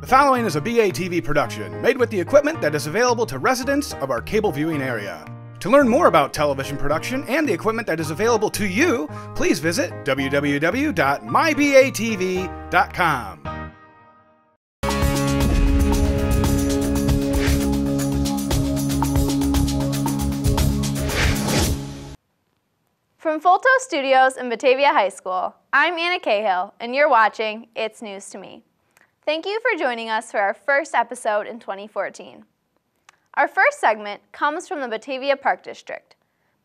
The following is a BATV production, made with the equipment that is available to residents of our cable viewing area. To learn more about television production and the equipment that is available to you, please visit www.mybatv.com. From Folto Studios in Batavia High School, I'm Ana Cahill, and you're watching It's News to Me. Thank you for joining us for our first episode in 2014. Our first segment comes from the Batavia Park District.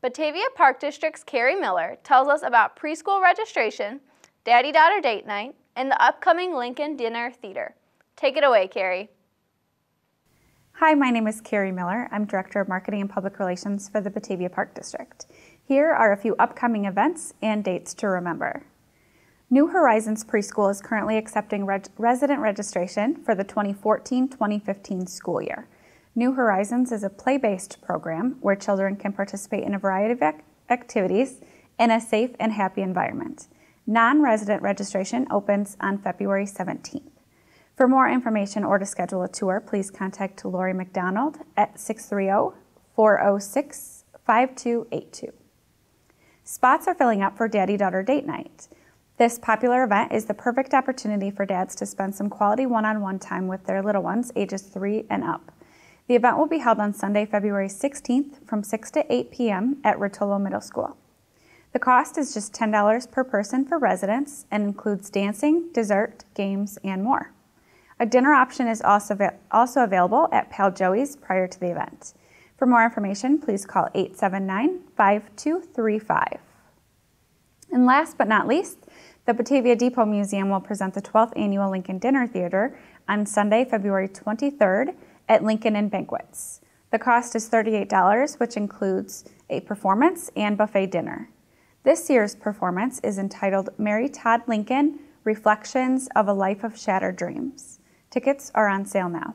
Batavia Park District's Carrie Miller tells us about preschool registration, daddy-daughter date night, and the upcoming Lincoln Dinner Theater. Take it away, Carrie. Hi, my name is Carrie Miller. I'm Director of Marketing and Public Relations for the Batavia Park District. Here are a few upcoming events and dates to remember. New Horizons Preschool is currently accepting resident registration for the 2014-2015 school year. New Horizons is a play-based program where children can participate in a variety of activities in a safe and happy environment. Non-resident registration opens on February 17th. For more information or to schedule a tour, please contact Lori McDonald at 630-406-5282. Spots are filling up for Daddy-Daughter Date Night. This popular event is the perfect opportunity for dads to spend some quality one-on-one time with their little ones, ages 3 and up. The event will be held on Sunday, February 16th from 6 to 8 p.m. at Rotolo Middle School. The cost is just $10 per person for residents and includes dancing, dessert, games, and more. A dinner option is also available at Pal Joey's prior to the event. For more information, please call 879-5235. And last but not least, the Batavia Depot Museum will present the 12th Annual Lincoln Dinner Theater on Sunday, February 23rd at Lincoln and Banquets. The cost is $38, which includes a performance and buffet dinner. This year's performance is entitled Mary Todd Lincoln, Reflections of a Life of Shattered Dreams. Tickets are on sale now.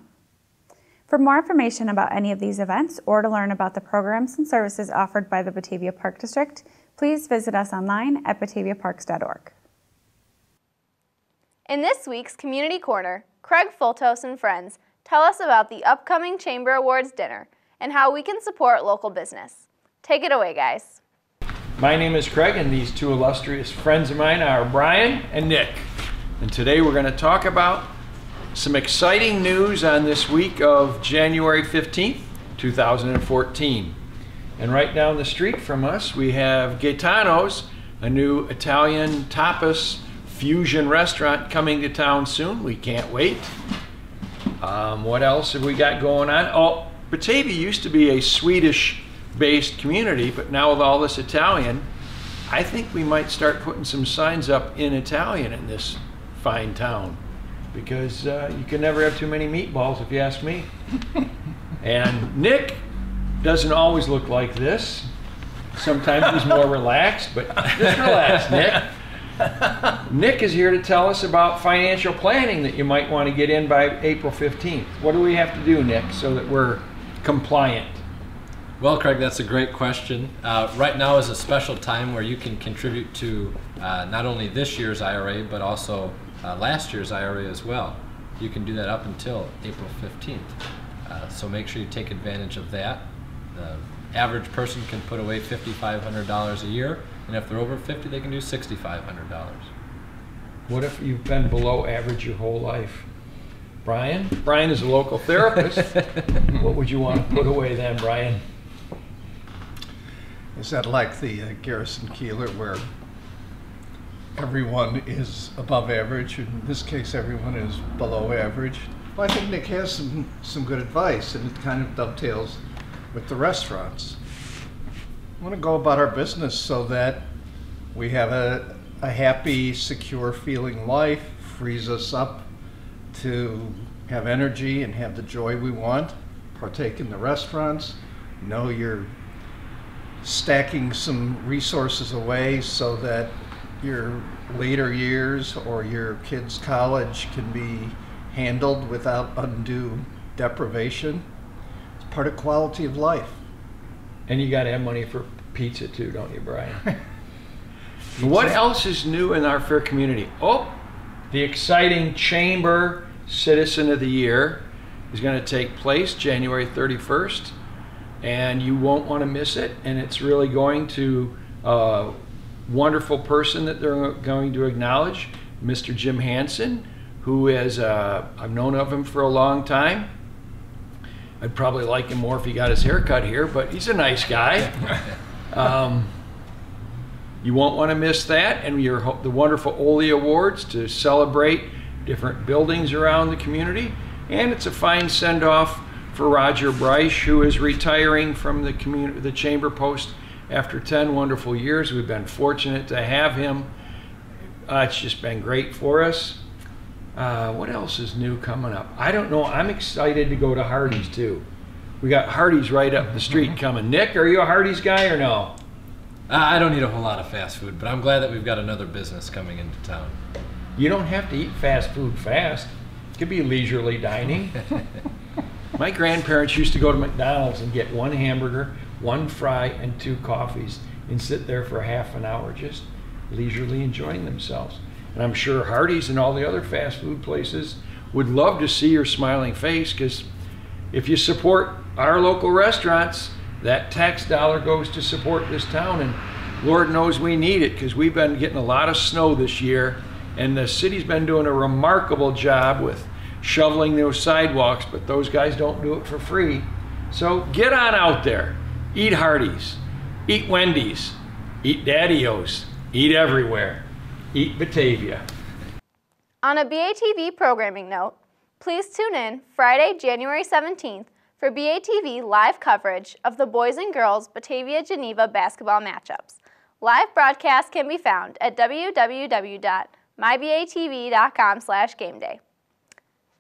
For more information about any of these events or to learn about the programs and services offered by the Batavia Park District, please visit us online at bataviaparks.org. In this week's Community Corner, Craig Fultos and friends tell us about the upcoming Chamber Awards dinner and how we can support local business. Take it away, guys. My name is Craig, and these two illustrious friends of mine are Brian and Nick. And today we're going to talk about some exciting news on this week of January 15th, 2014. And right down the street from us, we have Gaetano's, a new Italian tapas fusion restaurant coming to town soon. We can't wait. What else have we got going on? Oh, Batavia used to be a Swedish-based community, but now with all this Italian, I think we might start putting some signs up in Italian in this fine town, because you can never have too many meatballs, if you ask me. And Nick doesn't always look like this. Sometimes he's more relaxed, but just relax, Nick. Nick is here to tell us about financial planning that you might want to get in by April 15th. What do we have to do, Nick, so that we're compliant? Well, Craig, that's a great question. Right now is a special time where you can contribute to not only this year's IRA, but also last year's IRA as well. You can do that up until April 15th. So make sure you take advantage of that. The average person can put away $5,500 a year, and if they're over 50, they can do $6,500. What if you've been below average your whole life? Brian? Brian is a local therapist. What would you want to put away then, Brian? Is that like the Garrison Keeler, where everyone is above average? In this case, everyone is below average. Well, I think Nick has some good advice, and it kind of dovetails with the restaurants. I want to go about our business so that we have a happy, secure feeling life, frees us up to have energy and have the joy we want, partake in the restaurants, know you're stacking some resources away so that your later years or your kids' college can be handled without undue deprivation. It's part of quality of life. And you got to have money for pizza too, don't you, Brian? What else is new in our fair community? Oh, the exciting chamber Citizen of the Year is going to take place January 31st, and you won't want to miss it. And it's really going to a wonderful person that they're going to acknowledge, Mr. Jim Hansen, who is, I've known of him for a long time. I'd probably like him more if he got his hair cut here, but he's a nice guy. You won't want to miss that, and the wonderful Ole Awards to celebrate different buildings around the community. And it's a fine send-off for Roger Bryce, who is retiring from the chamber post after 10 wonderful years. We've been fortunate to have him. It's just been great for us. What else is new coming up? I don't know. I'm excited to go to Hardee's too. We got Hardee's right up the street coming. Nick, are you a Hardee's guy or no? I don't eat a whole lot of fast food, but I'm glad that we've got another business coming into town. You don't have to eat fast food fast. It could be leisurely dining. My grandparents used to go to McDonald's and get 1 hamburger, 1 fry, and 2 coffees and sit there for half an hour just leisurely enjoying themselves. And I'm sure Hardee's and all the other fast food places would love to see your smiling face, because if you support our local restaurants, that tax dollar goes to support this town, and Lord knows we need it, because we've been getting a lot of snow this year, and the city's been doing a remarkable job with shoveling those sidewalks, but those guys don't do it for free. So get on out there, eat Hardee's, eat Wendy's, eat Daddy-O's, eat everywhere, eat Batavia. On a BATV programming note, please tune in Friday, January 17th for BATV live coverage of the boys and girls Batavia-Geneva basketball matchups. Live broadcast can be found at www.mybatv.com/gameday.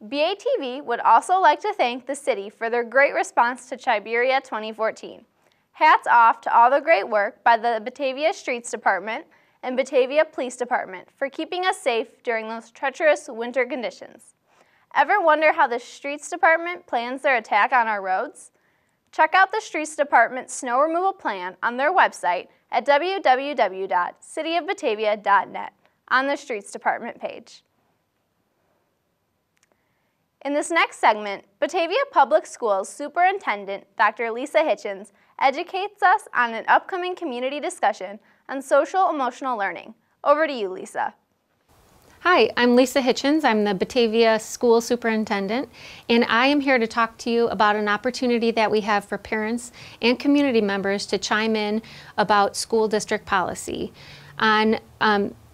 BATV would also like to thank the city for their great response to Chiberia 2014. Hats off to all the great work by the Batavia Streets Department and Batavia Police Department for keeping us safe during those treacherous winter conditions. Ever wonder how the Streets Department plans their attack on our roads? Check out the Streets Department snow removal plan on their website at www.cityofbatavia.net on the Streets Department page. In this next segment, Batavia Public Schools Superintendent Dr. Lisa Hitchens educates us on an upcoming community discussion on social-emotional learning. Over to you, Lisa. Hi, I'm Lisa Hitchens. I'm the Batavia School Superintendent, and I am here to talk to you about an opportunity that we have for parents and community members to chime in about school district policy. On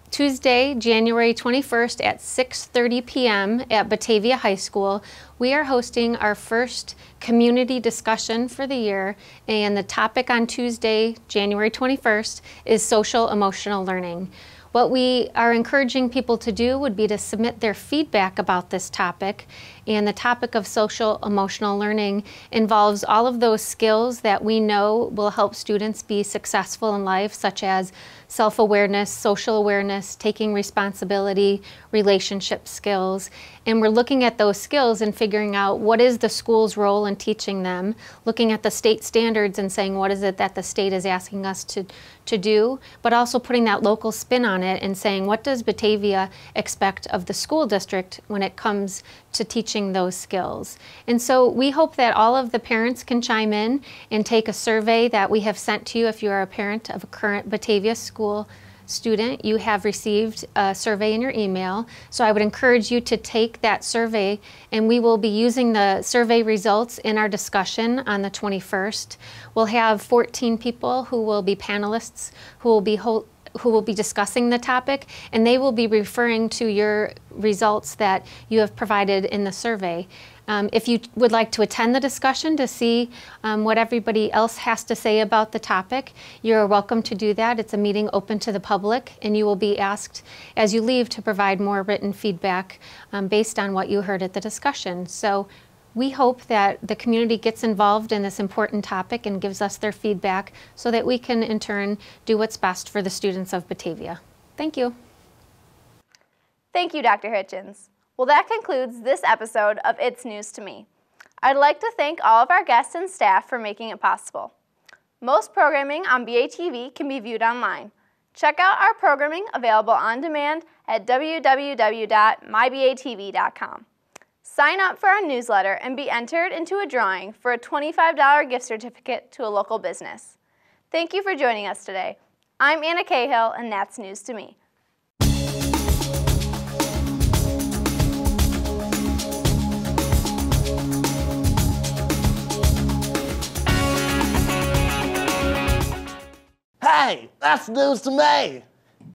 Tuesday, January 21st at 6:30 p.m. at Batavia High School, we are hosting our first community discussion for the year, and the topic on Tuesday, January 21st, is social emotional learning. What we are encouraging people to do would be to submit their feedback about this topic, and the topic of social emotional learning involves all of those skills that we know will help students be successful in life, such as self-awareness, social awareness, taking responsibility, relationship skills. And we're looking at those skills and figuring out what is the school's role in teaching them, looking at the state standards and saying what is it that the state is asking us to do, but also putting that local spin on it and saying what does Batavia expect of the school district when it comes to teaching those skills. And so we hope that all of the parents can chime in and take a survey that we have sent to you. If you are a parent of a current Batavia school student, you have received a survey in your email. So I would encourage you to take that survey, and we will be using the survey results in our discussion on the 21st. We'll have 14 people who will be panelists who will be discussing the topic, and they will be referring to your results that you have provided in the survey. If you would like to attend the discussion to see what everybody else has to say about the topic, you're welcome to do that. It's a meeting open to the public, and you will be asked as you leave to provide more written feedback based on what you heard at the discussion. So we hope that the community gets involved in this important topic and gives us their feedback so that we can in turn do what's best for the students of Batavia. Thank you. Thank you, Dr. Hitchens. Well, that concludes this episode of It's News to Me. I'd like to thank all of our guests and staff for making it possible. Most programming on BATV can be viewed online. Check out our programming available on demand at www.mybatv.com. Sign up for our newsletter and be entered into a drawing for a $25 gift certificate to a local business. Thank you for joining us today. I'm Ana Cahill, and that's News to Me. Hey, that's news to me.